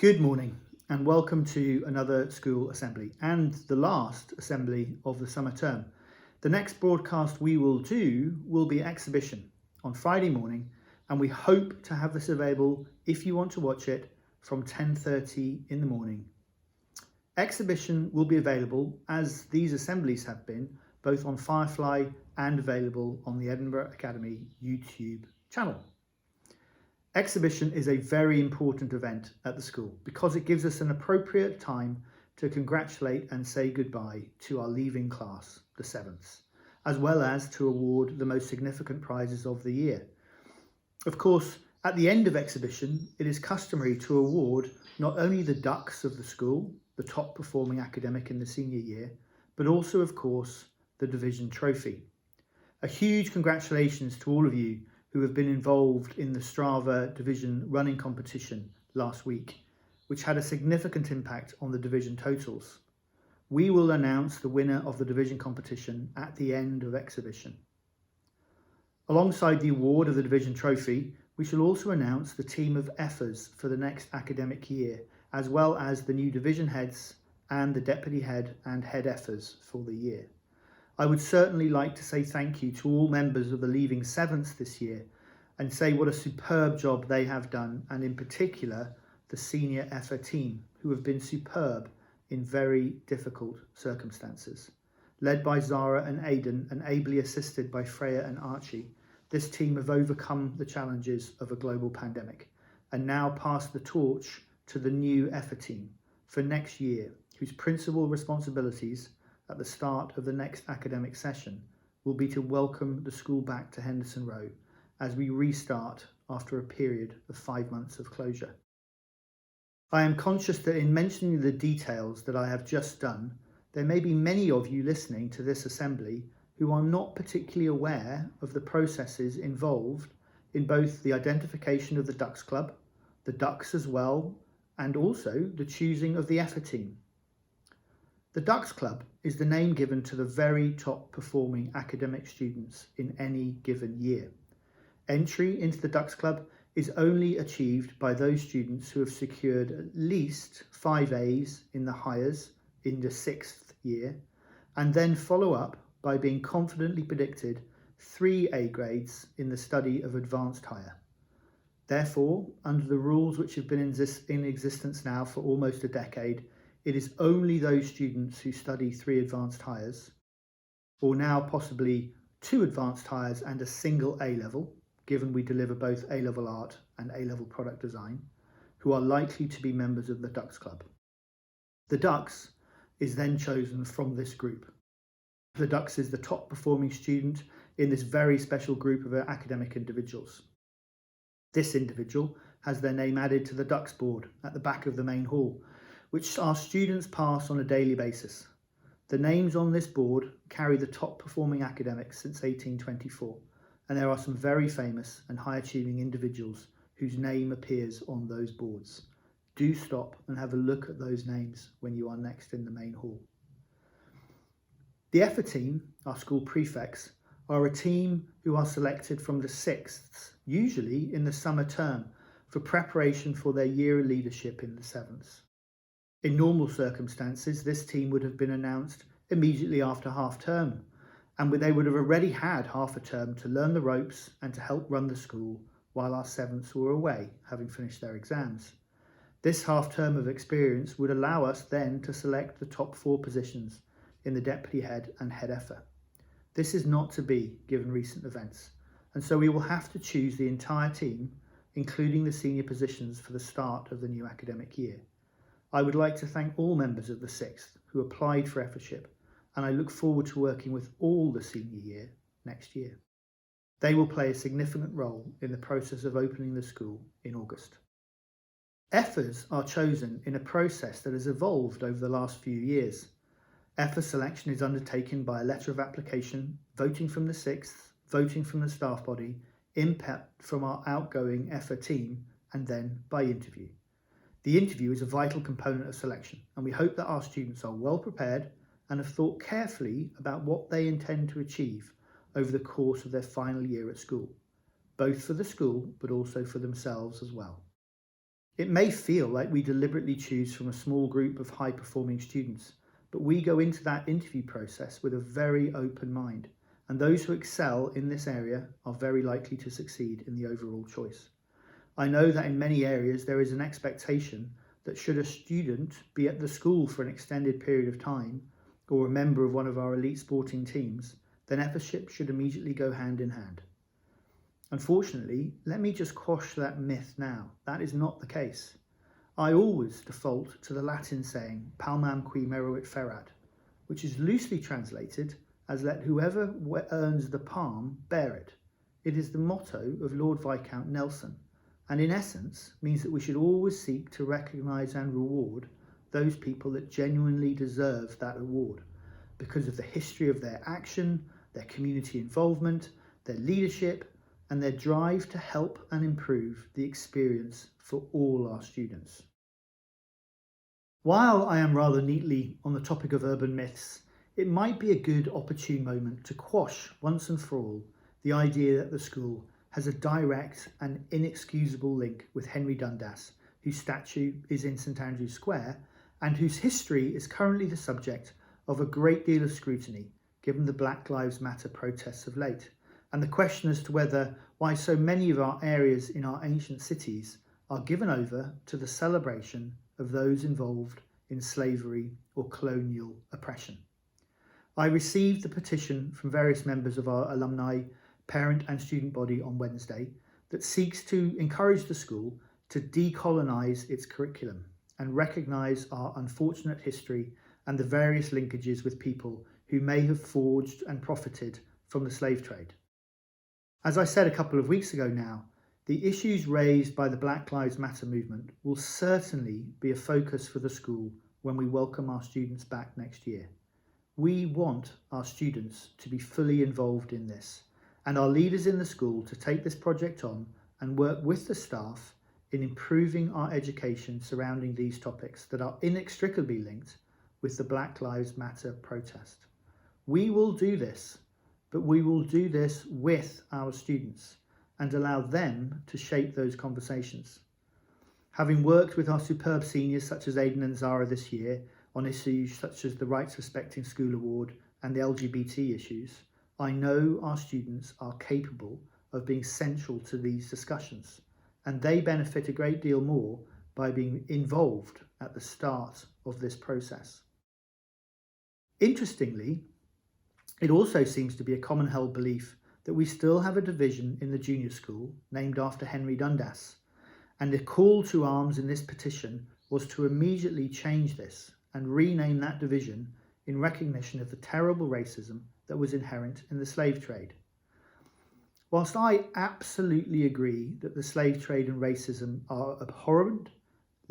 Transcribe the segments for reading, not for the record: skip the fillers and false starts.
Good morning and welcome to another school assembly and the last assembly of the summer term. The next broadcast we will do will be exhibition on Friday morning, and we hope to have this available if you want to watch it from 10:30 in the morning. Exhibition will be available, as these assemblies have been, both on Firefly and available on the Edinburgh Academy YouTube channel. Exhibition is a very important event at the school because it gives us an appropriate time to congratulate and say goodbye to our leaving class, the 7ths, as well as to award the most significant prizes of the year. Of course, at the end of exhibition, it is customary to award not only the ducks of the school, the top performing academic in the senior year, but also, of course, the division trophy. A huge congratulations to all of you who have been involved in the Strava division running competition last week, which had a significant impact on the division totals. We will announce the winner of the division competition at the end of exhibition. Alongside the award of the division trophy, we shall also announce the team of EFFers for the next academic year, as well as the new division heads and the deputy head and head EFFers for the year. I would certainly like to say thank you to all members of the leaving 7th this year and say what a superb job they have done, and in particular the senior EFFer team, who have been superb in very difficult circumstances. Led by Zara and Aidan and ably assisted by Freya and Archie, this team have overcome the challenges of a global pandemic and now pass the torch to the new EFFer team for next year, whose principal responsibilities at the start of the next academic session will be to welcome the school back to Henderson Row as we restart after a period of 5 months of closure. I am conscious that in mentioning the details that I have just done, there may be many of you listening to this assembly who are not particularly aware of the processes involved in both the identification of the Ducks Club, the Ducks as well, and also the choosing of the EFFer team. The Ducks Club is the name given to the very top performing academic students in any given year. Entry into the Ducks Club is only achieved by those students who have secured at least 5 A's in the Highers in the 6th year, and then follow up by being confidently predicted 3 A grades in the study of Advanced Higher. Therefore, under the rules which have been in existence now for almost a decade, it is only those students who study 3 Advanced Higher, or now possibly 2 Advanced Higher and a single A-level, given we deliver both A-level art and A-level product design, who are likely to be members of the Ducks Club. The Ducks is then chosen from this group. The Ducks is the top performing student in this very special group of academic individuals. This individual has their name added to the Ducks board at the back of the main hall, which our students pass on a daily basis. The names on this board carry the top performing academics since 1824, and there are some very famous and high achieving individuals whose name appears on those boards. Do stop and have a look at those names when you are next in the main hall. The EFFer team, our school prefects, are a team who are selected from the 6ths, usually in the summer term, for preparation for their year leadership in the 7ths. In normal circumstances, this team would have been announced immediately after half term, and they would have already had half a term to learn the ropes and to help run the school while our 7ths were away, having finished their exams. This half term of experience would allow us then to select the top 4 positions in the deputy head and head EFFer. This is not to be given recent events, and so we will have to choose the entire team, including the senior positions, for the start of the new academic year. I would like to thank all members of the 6th who applied for EFFership, and I look forward to working with all the senior year next year. They will play a significant role in the process of opening the school in August. EFFers are chosen in a process that has evolved over the last few years. EFFer selection is undertaken by a letter of application, voting from the 6th, voting from the staff body, input from our outgoing EFFer team, and then by interview. The interview is a vital component of selection, and we hope that our students are well prepared and have thought carefully about what they intend to achieve over the course of their final year at school, both for the school but also for themselves as well. It may feel like we deliberately choose from a small group of high-performing students, but we go into that interview process with a very open mind, and those who excel in this area are very likely to succeed in the overall choice. I know that in many areas there is an expectation that should a student be at the school for an extended period of time, or a member of one of our elite sporting teams, then EPIship should immediately go hand in hand. Unfortunately, let me just quash that myth now. That is not the case. I always default to the Latin saying, palmam qui meruit ferat, which is loosely translated as let whoever earns the palm bear it. It is the motto of Lord Viscount Nelson, and in essence means that we should always seek to recognise and reward those people that genuinely deserve that award because of the history of their action, their community involvement, their leadership, and their drive to help and improve the experience for all our students. While I am rather neatly on the topic of urban myths, it might be a good opportune moment to quash once and for all the idea that the school has a direct and inexcusable link with Henry Dundas, whose statue is in St Andrew's Square and whose history is currently the subject of a great deal of scrutiny given the Black Lives Matter protests of late, and the question as to why so many of our areas in our ancient cities are given over to the celebration of those involved in slavery or colonial oppression. I received the petition from various members of our alumni, parent and student body on Wednesday that seeks to encourage the school to decolonise its curriculum and recognise our unfortunate history and the various linkages with people who may have forged and profited from the slave trade. As I said a couple of weeks ago now, the issues raised by the Black Lives Matter movement will certainly be a focus for the school when we welcome our students back next year. We want our students to be fully involved in this, and our leaders in the school to take this project on and work with the staff in improving our education surrounding these topics that are inextricably linked with the Black Lives Matter protest. We will do this, but we will do this with our students and allow them to shape those conversations. Having worked with our superb seniors such as Aidan and Zara this year on issues such as the Rights Respecting School Award and the LGBT issues, I know our students are capable of being central to these discussions, and they benefit a great deal more by being involved at the start of this process. Interestingly, it also seems to be a common held belief that we still have a division in the junior school named after Henry Dundas, and the call to arms in this petition was to immediately change this and rename that division in recognition of the terrible racism that was inherent in the slave trade. Whilst I absolutely agree that the slave trade and racism are abhorrent,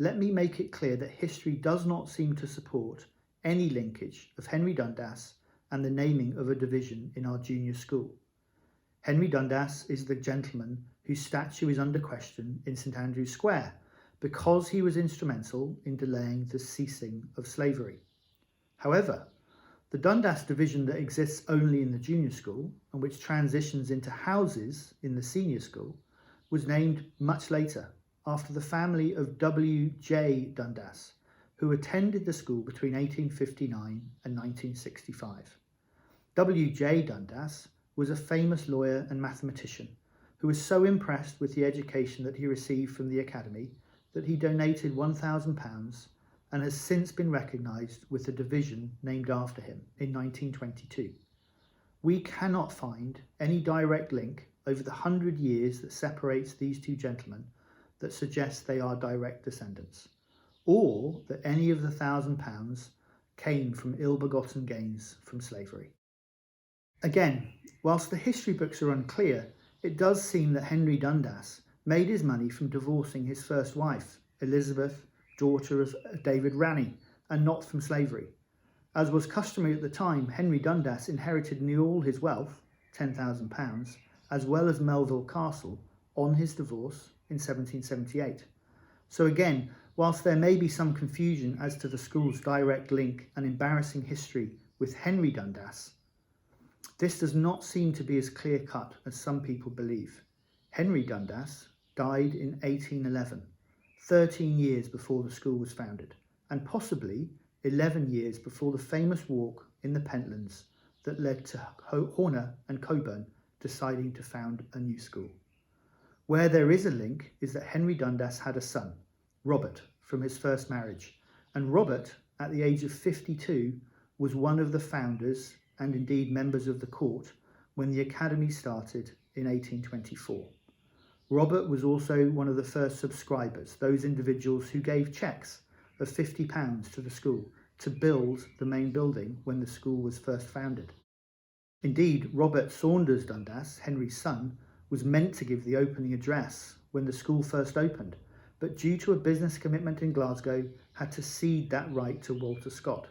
let me make it clear that history does not seem to support any linkage of Henry Dundas and the naming of a division in our junior school. Henry Dundas is the gentleman whose statue is under question in St Andrew's Square because he was instrumental in delaying the ceasing of slavery. However, the Dundas division that exists only in the junior school and which transitions into houses in the senior school was named much later after the family of W.J. Dundas, who attended the school between 1859 and 1965. W.J. Dundas was a famous lawyer and mathematician who was so impressed with the education that he received from the Academy that he donated £1,000 and has since been recognised with a division named after him in 1922. We cannot find any direct link over the 100 years that separates these two gentlemen that suggests they are direct descendants, or that any of the £1,000 came from ill-begotten gains from slavery. Again, whilst the history books are unclear, it does seem that Henry Dundas made his money from divorcing his first wife, Elizabeth, daughter of David Ranney, and not from slavery. As was customary at the time, Henry Dundas inherited nearly all his wealth, £10,000, as well as Melville Castle, on his divorce in 1778. So again, whilst there may be some confusion as to the school's direct link and embarrassing history with Henry Dundas, this does not seem to be as clear-cut as some people believe. Henry Dundas died in 1811, 13 years before the school was founded, and possibly 11 years before the famous walk in the Pentlands that led to Horner and Coburn deciding to found a new school. Where there is a link is that Henry Dundas had a son, Robert, from his first marriage, and Robert, at the age of 52, was one of the founders and indeed members of the court when the academy started in 1824. Robert was also one of the first subscribers, those individuals who gave cheques of £50 to the school to build the main building when the school was first founded. Indeed, Robert Saunders Dundas, Henry's son, was meant to give the opening address when the school first opened, but due to a business commitment in Glasgow, had to cede that right to Walter Scott.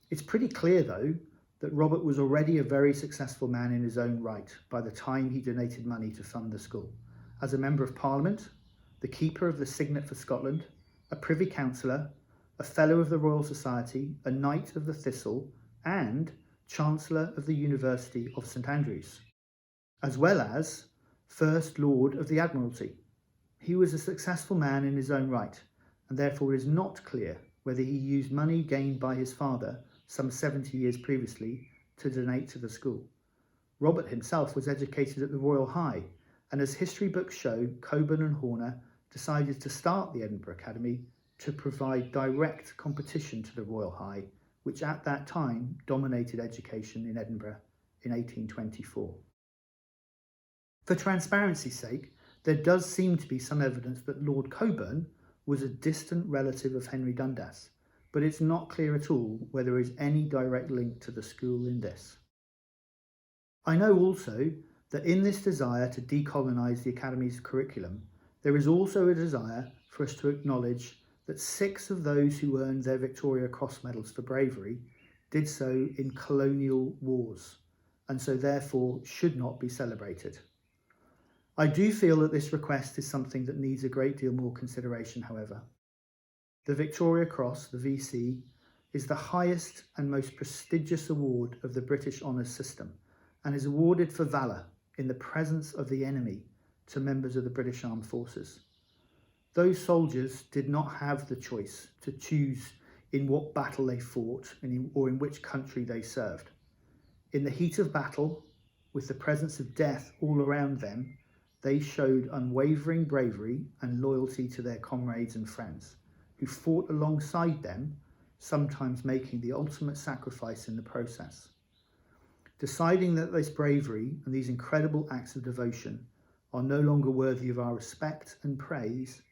It's pretty clear, though, that Robert was already a very successful man in his own right by the time he donated money to fund the school. As a Member of Parliament, the Keeper of the Signet for Scotland, a Privy Councillor, a Fellow of the Royal Society, a Knight of the Thistle, and Chancellor of the University of St Andrews, as well as First Lord of the Admiralty. He was a successful man in his own right, and therefore it is not clear whether he used money gained by his father some 70 years previously to donate to the school. Robert himself was educated at the Royal High, and as history books show, Coburn and Horner decided to start the Edinburgh Academy to provide direct competition to the Royal High, which at that time dominated education in Edinburgh in 1824. For transparency's sake, there does seem to be some evidence that Lord Coburn was a distant relative of Henry Dundas, but it's not clear at all whether there is any direct link to the school in this. I know also that in this desire to decolonise the Academy's curriculum, there is also a desire for us to acknowledge that 6 of those who earned their Victoria Cross medals for bravery did so in colonial wars, and so therefore should not be celebrated. I do feel that this request is something that needs a great deal more consideration, however. The Victoria Cross, the VC, is the highest and most prestigious award of the British Honours System and is awarded for valour in the presence of the enemy to members of the British Armed Forces. Those soldiers did not have the choice to choose in what battle they fought or in which country they served. In the heat of battle, with the presence of death all around them, they showed unwavering bravery and loyalty to their comrades and friends, who fought alongside them, sometimes making the ultimate sacrifice in the process. Deciding that this bravery and these incredible acts of devotion are no longer worthy of our respect and praise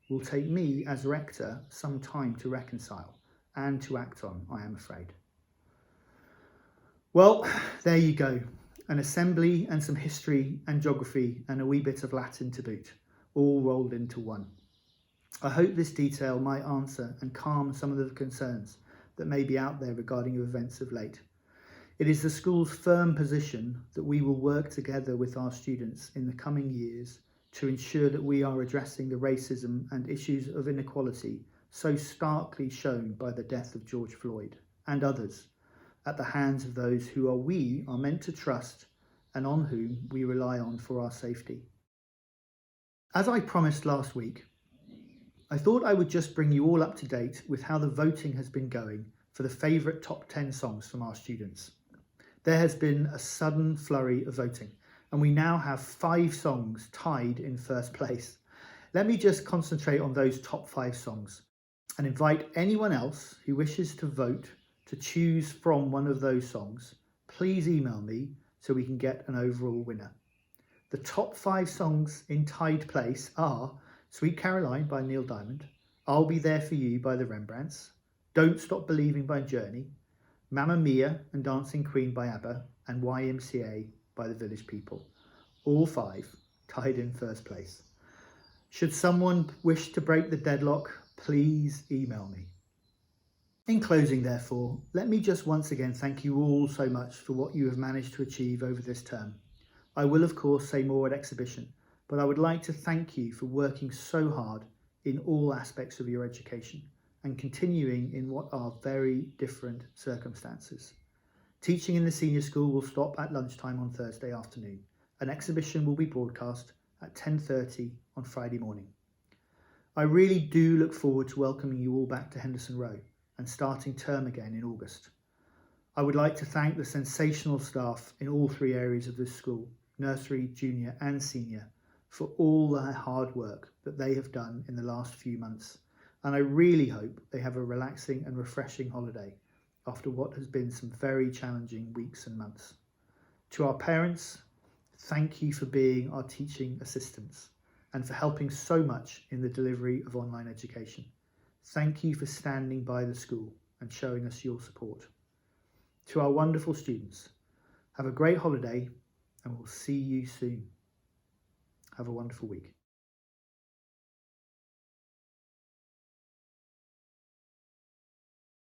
will take me, as rector, some time to reconcile and to act on, I am afraid. Well, there you go. An assembly and some history and geography and a wee bit of Latin to boot, all rolled into one. I hope this detail might answer and calm some of the concerns that may be out there regarding events of late. It is the school's firm position that we will work together with our students in the coming years to ensure that we are addressing the racism and issues of inequality so starkly shown by the death of George Floyd and others at the hands of those who we are meant to trust and on whom we rely on for our safety. As I promised last week, I thought I would just bring you all up to date with how the voting has been going for the favourite top 10 songs from our students. There has been a sudden flurry of voting, and we now have 5 songs tied in first place. Let me just concentrate on those top 5 songs and invite anyone else who wishes to vote to choose from one of those songs. Please email me so we can get an overall winner. The top 5 songs in tied place are Sweet Caroline by Neil Diamond, I'll Be There For You by the Rembrandts, Don't Stop Believing by Journey, Mamma Mia and Dancing Queen by ABBA, and YMCA by the Village People. All 5 tied in first place. Should someone wish to break the deadlock, please email me. In closing, therefore, let me just once again thank you all so much for what you have managed to achieve over this term. I will, of course, say more at exhibition, but I would like to thank you for working so hard in all aspects of your education and continuing in what are very different circumstances. Teaching in the senior school will stop at lunchtime on Thursday afternoon. An exhibition will be broadcast at 10:30 on Friday morning. I really do look forward to welcoming you all back to Henderson Row and starting term again in August. I would like to thank the sensational staff in all 3 areas of this school, nursery, junior and senior, for all the hard work that they have done in the last few months. And I really hope they have a relaxing and refreshing holiday after what has been some very challenging weeks and months. To our parents, thank you for being our teaching assistants and for helping so much in the delivery of online education. Thank you for standing by the school and showing us your support. To our wonderful students, have a great holiday and we'll see you soon. Have a wonderful week.